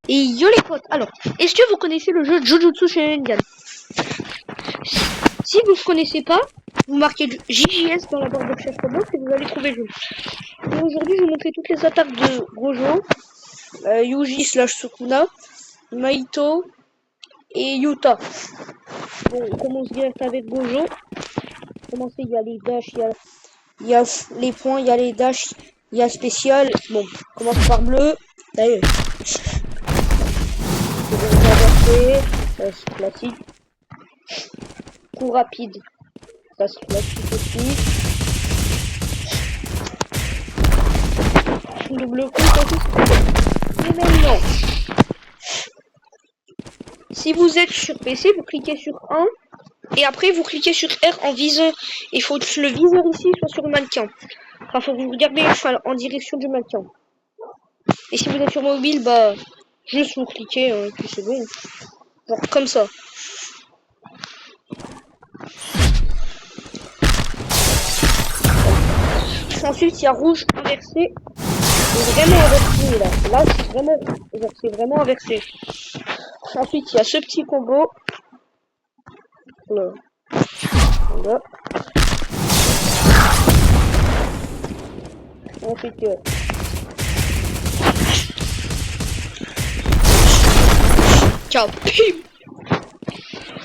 Et yo les potes, alors, est-ce que vous connaissez le jeu Jujutsu Sharingan? Si vous ne connaissez pas, vous marquez JJS dans la barre de recherche robot et vous allez trouver le jeu. Et aujourd'hui, je vais vous montrer toutes les attaques de Gojo, Yuji / Sukuna, Maito et Yuta. Bon, on commence direct avec Gojo. Commencer, il y a les dash, il y a les points, il y a les dash, il y a spécial. Bon, on commence par bleu. D'ailleurs. Ça c'est classique. Coup rapide, ça c'est classique aussi. Double coup, ça c'est. Et maintenant, si vous êtes sur PC, vous cliquez sur 1 et après vous cliquez sur R en viseur. Il faut que le viseur ici soit sur le mannequin. Enfin, faut que vous regardez en direction du mannequin. Et si vous êtes sur mobile, bah juste vous cliquez et puis c'est bon. Genre comme ça. Ensuite, il y a rouge inversé. C'est vraiment inversé là. Là, c'est vraiment inversé. Ensuite, il y a ce petit combo. Là. Là. Ensuite, ciao.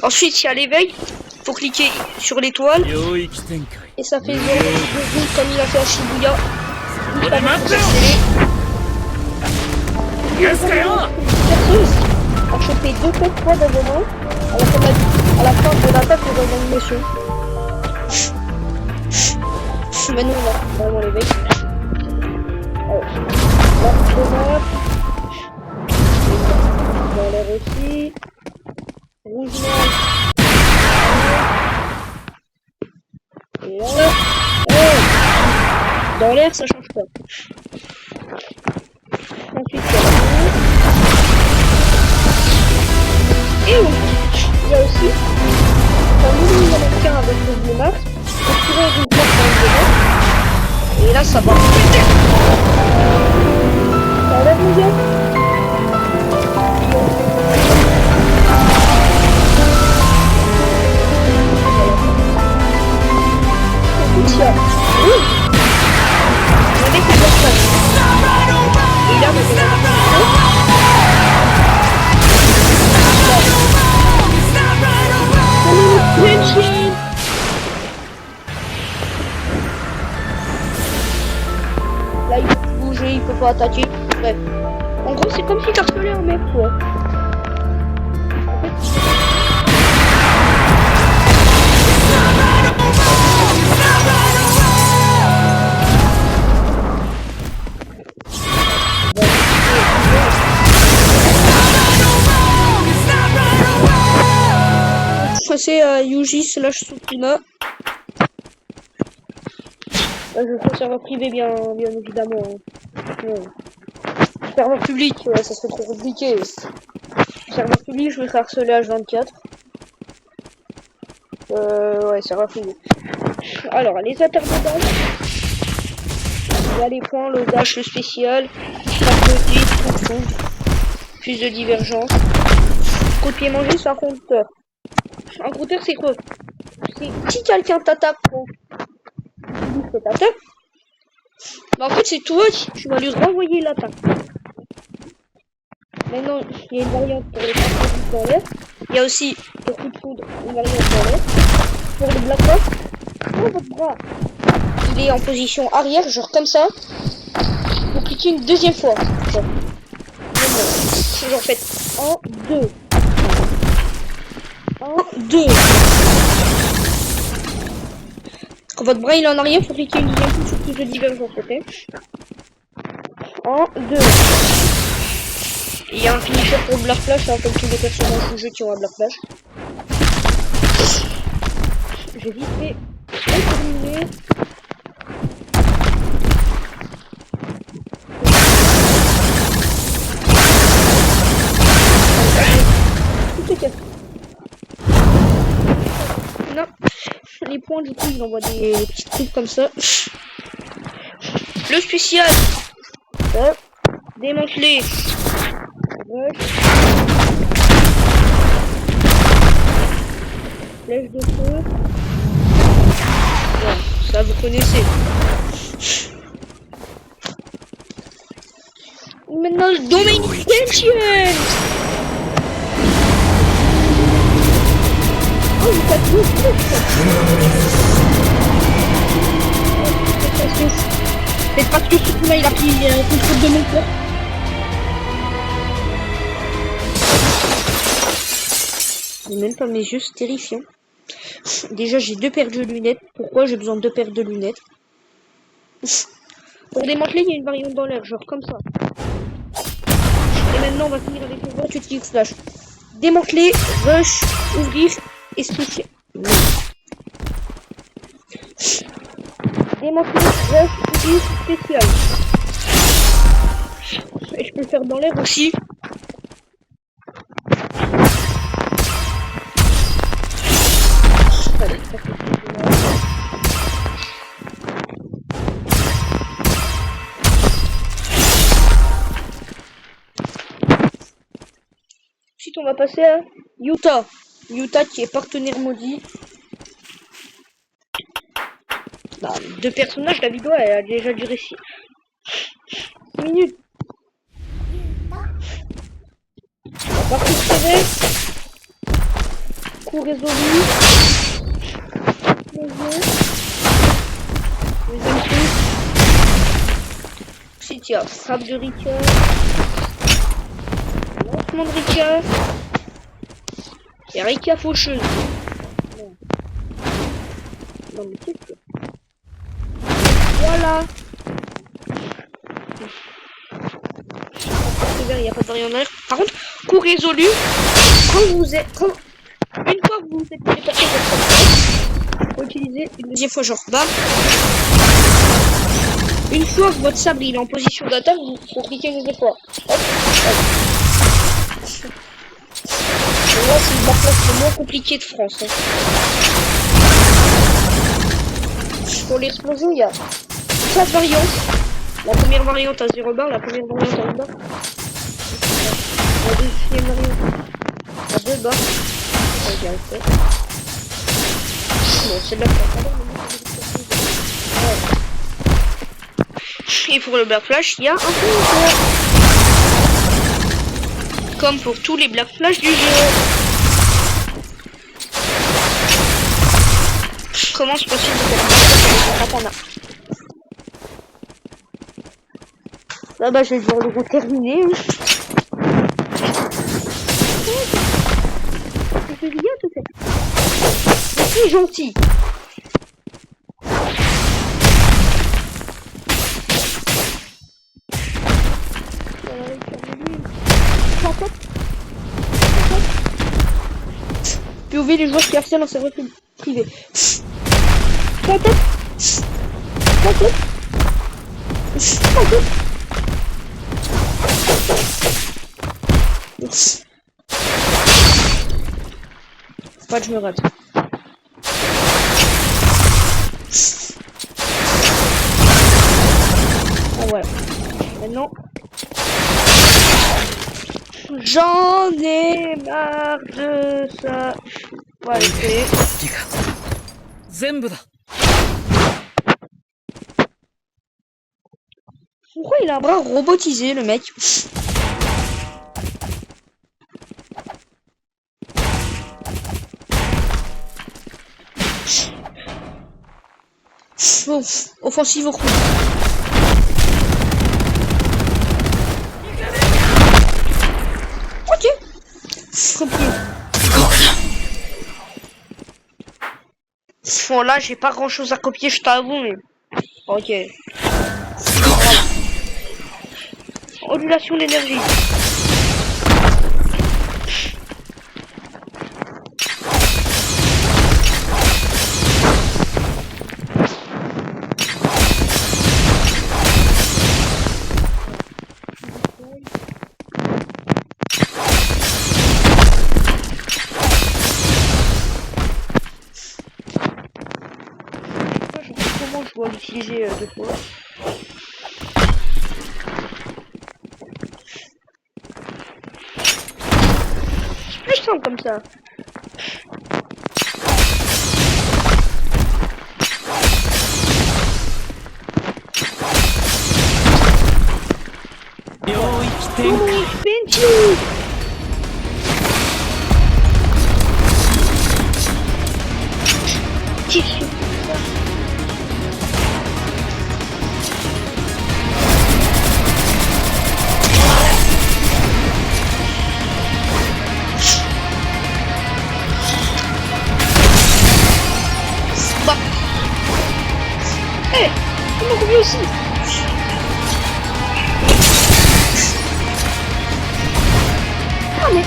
Ensuite, il y a l'éveil. Faut cliquer sur l'étoile. Et ça fait comme il a fait à Shibuya. A choper 2 fois d'abonnement à la fin de l'attaque de l'animation. Maintenant on a vraiment l'éveil. Alors, dans l'air aussi. Rouge noir. Et là. Dans l'air ça change pas. Ensuite il y a et oui, il y a aussi un nouveau mannequin avec le bleu max, on pourrait une place dans le bleu. Et là ça va. Ça va mon gars. Écoute ça. Oui. On met cette place. Et là on va là il peut bouger, il peut pas attaquer. Bref. En gros c'est comme si t'harcelais un mec quoi. C'est Yuji / Sukuna. Je fais serveur privé bien évidemment. Serveur public, ouais, ça serait trop compliqué. Serveur public, je vais faire harceler H24. Ouais, serveur privé. Alors, les attaques de dash. Il y a les points, le dash, le spécial, la petite, tout, plus de divergence. Coup de pied mangé, c'est un compteur. Un compteur, c'est quoi? C'est si quelqu'un t'attaque, cette attaque, bah en fait c'est toi qui vas lui renvoyer l'attaque. Maintenant il y a une variante pour les coups dans l'air. Il y a aussi le coup de foudre, une variante dans l'air. Pour le black off, pour votre bras, il est en position arrière, genre comme ça. Vous cliquez une deuxième fois. Genre faites 1, 2. 1, 2. Quand votre bras il est en arrière, il faut cliquer une deuxième fois sur plus de divergence, ok? 1, 2. Il y a un finisher pour Black Flash, hein, comme tous les personnages du jeu qui ont un Black Flash. J'ai vite fait terminer. Tout est cassé. Non. Les points du coup ils envoient des petits trucs comme ça. Le spécial. Démanteler. Rush. Flèche de feu. Bon, ça vous connaissez. Maintenant le domaine extension. Oh, il t'a tout c'est parce que ce coup-là, il a pris contrôle de mon corps. Même pas mes yeux, c'est terrifiant. Déjà, j'ai 2 paires de lunettes. Pourquoi j'ai besoin de 2 paires de lunettes? Pour démanteler, il y a une variante dans l'air, genre comme ça. Et maintenant, on va finir avec le 28 X Flash. Démanteler, rush, ouvrir et spécial. Démanteler, rush, ouvrir, spécial. Et je peux le faire dans l'air aussi. Ensuite, on va passer à Utah. Utah qui est partenaire maudit. Bah, 2 personnages, la vidéo elle a déjà duré 6 minutes. On va pas tirer. Coup résolu. Deuxième truc. Ensuite, il y a frappe de Rika. Lancement de Rika. Et Rika faucheuse. Non mais c'est que... Voilà. Il n'y a pas de variant en l'air. Par contre, coup résolu. Quand vous êtes... Une fois que vous vous êtes téléporté votre sable, il faut utiliser une deuxième fois genre bam. Une fois que votre sable il est en position d'attaque, vous faut cliquer une deuxième fois. Hop, hop. Et là c'est la place le moins compliquée de France. Hein. Pour l'explosion, il y a 4 variantes. La première variante à 0 bar, la première variante à 1 bar. La deuxième variante à 2 bars. Bon, c'est là et pour le Black Flash, il y a un peu comme pour tous les Black Flash du jeu. Comment c'est possible de faire un katana? Là bah je vais devoir le terminer. Je fais rien tout fait. Je suis gentil. POV les joueurs qui harcèlent en serveur privé. Faut pas que je me rate. Ah ouais. Maintenant. J'en ai marre de ça. Voilà, c'est. Pourquoi il a un bras robotisé, le mec? Bon, offensive au coup. Ok. Compris. Bon, là, j'ai pas grand chose à copier, je t'avoue, mais. Ok. Ondulation d'énergie. Comment je dois l'utiliser 2 fois. je sens comme ça. Aussi. Allez.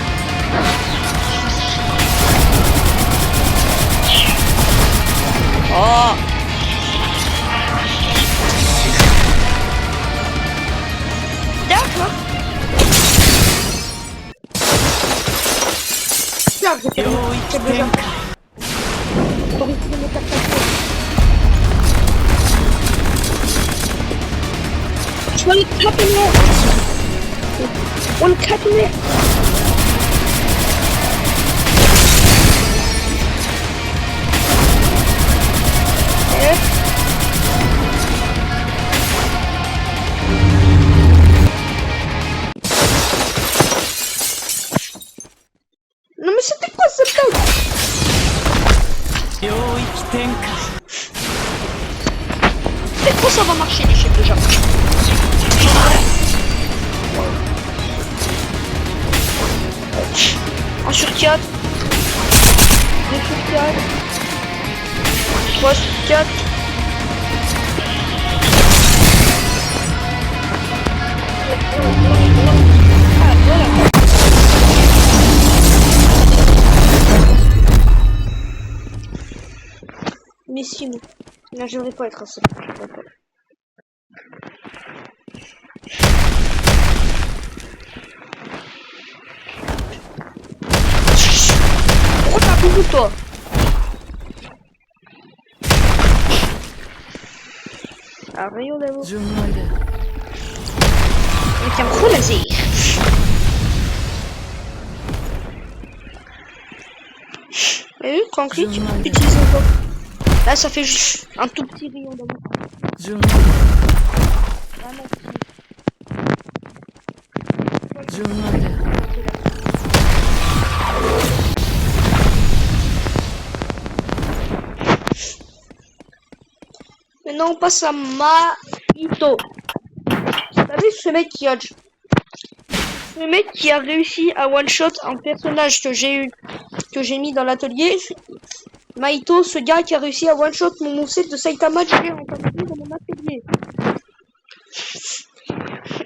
Oh. D'accord. Là, j'ai besoin. Pour essayer de me faire passer. One cut in it. One cut in it. Yeah. Non mais c'était quoi ce truc? Et quand ça va marcher les chefs déjà? Un sur 4, 2 sur 4, 3 sur 4. Ah voilà. Mais si, non. Là, j'aimerais pas être à ça. Pourquoi t'as beaucoup toi? Ah, rayon d'amour. Avec un gros laser. Vous avez vu quand on clique, utilise encore. Là, ça fait juste un tout petit rayon d'amour. Vraiment petit. Maintenant, on passe à Mahito. Vous savez, ce mec qui a réussi à one-shot un personnage que j'ai mis dans l'atelier. Mahito, ce gars qui a réussi à one-shot mon moveset de Saitama géant dans mon atelier.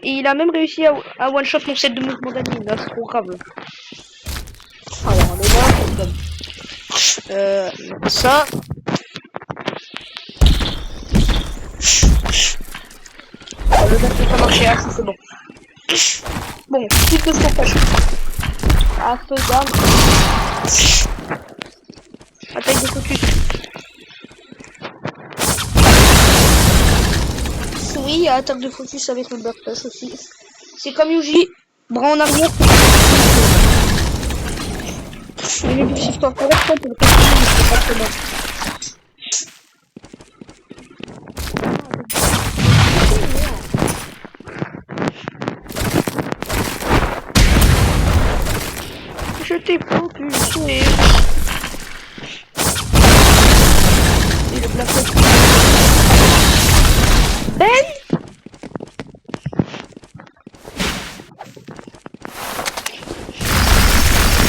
Et il a même réussi à one-shot mon set de mouvement d'anime. Là, c'est trop grave. Alors, on est là, ça. Le bateau ça marchait, ah, c'est bon. Bon, tout le stockage. Ah, ce d'arme. Attaque de focus. Oui, attaque de focus avec le backdash aussi. C'est comme Yuji, bras en arrière. Il est du shift en correct pour le passer, c'est pas très bon. Je t'ai propulsé. Et le black Ben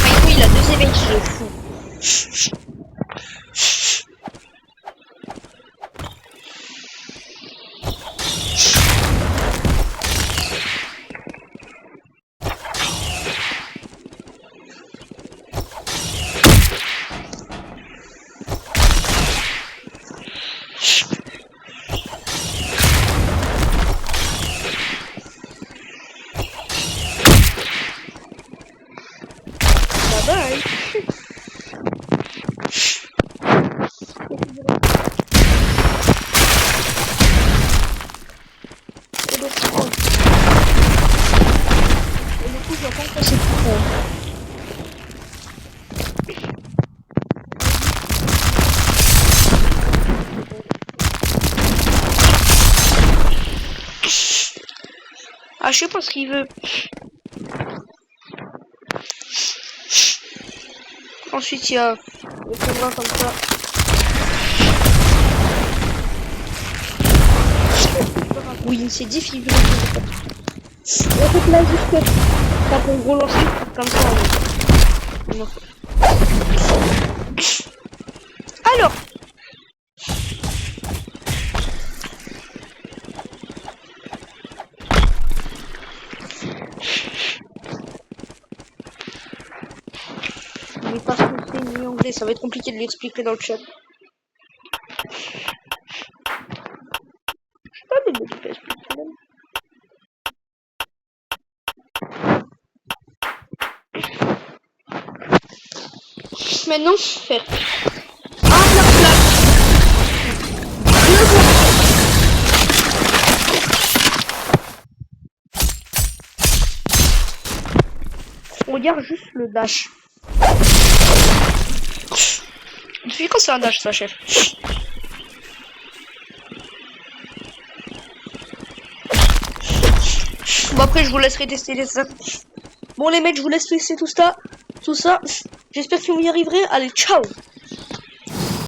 ah oui, il a 2 éveils, je le fous. Bye. Et du coup, je vais pas passer tout. Ah, je sais pas ce qu'il veut. Ensuite, il y a le combat comme ça. Oui, c'est difficile. En fait, là, juste quand on relance comme ça. Alors. Mais parce que c'est ni anglais, ça va être compliqué de l'expliquer dans le chat. Je sais pas de quoi expliquer. Maintenant, faire un plat. On regarde juste le dash. Depuis quand c'est un dash, ça, chef? Bon, après, je vous laisserai tester les ça. Bon, les mecs, je vous laisse tester tout ça. J'espère que vous y arriverez. Allez, ciao!